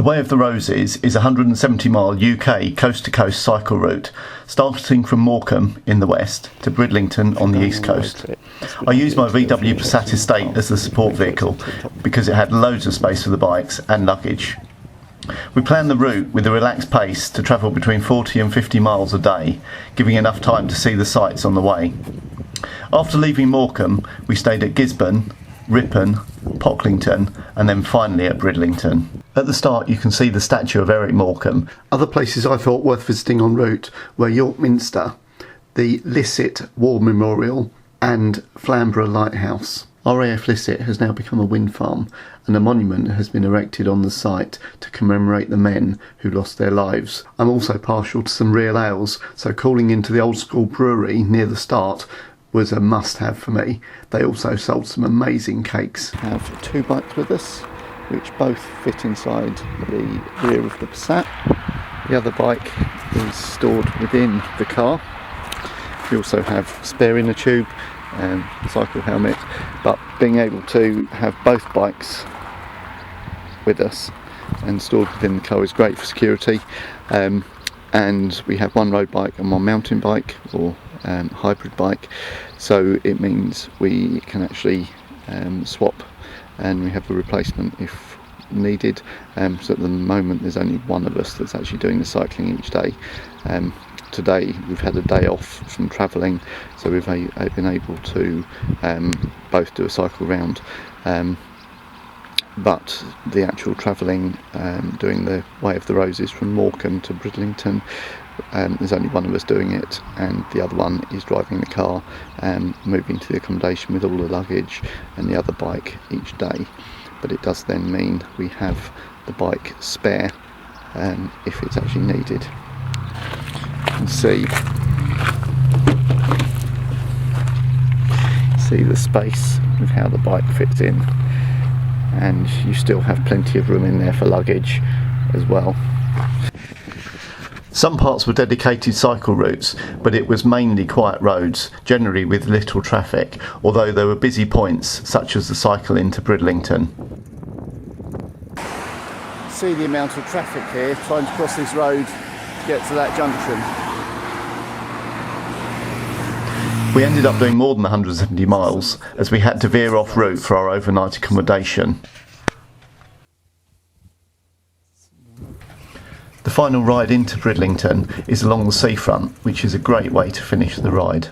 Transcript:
Way of the Roses is a 170-mile UK coast-to-coast cycle route, starting from Morecambe in the west to Bridlington on the east coast. I used my VW Passat estate as the support vehicle because it had loads of space for the bikes and luggage. We planned the route with a relaxed pace to travel between 40 and 50 miles a day, giving enough time to see the sights on the way. After leaving Morecambe, we stayed at Gisburn, Ripon, Pocklington and then finally at Bridlington. At the start you can see the statue of Eric Morecambe. Other places I thought worth visiting en route were York Minster, the Lissett War Memorial and Flamborough Lighthouse. RAF Lissett has now become a wind farm and a monument has been erected on the site to commemorate the men who lost their lives. I'm also partial to some real ales, so calling into the old school brewery near the start was a must-have for me. They also sold some amazing cakes. We have two bikes with us, which both fit inside the rear of the Passat. The other bike is stored within the car. We also have spare inner tube and cycle helmet, but being able to have both bikes with us and stored within the car is great for security. And we have one road bike and one mountain bike, or hybrid bike, so it means we can actually swap, and we have a replacement if needed. So at the moment there's only one of us that's actually doing the cycling each day. Today we've had a day off from travelling, so we've been able to both do a cycle round, but the actual travelling, doing the Way of the Roses from Morecambe to Bridlington, there's only one of us doing it, and the other one is driving the car and moving to the accommodation with all the luggage and the other bike each day. But it does then mean we have the bike spare if it's actually needed. You can see the space with how the bike fits in, and you still have plenty of room in there for luggage as well. Some parts were dedicated cycle routes, but it was mainly quiet roads, generally with little traffic, although there were busy points such as the cycle into Bridlington. See the amount of traffic here trying to cross this road to get to that junction. We ended up doing more than 170 miles as we had to veer off route for our overnight accommodation. The final ride into Bridlington is along the seafront, which is a great way to finish the ride.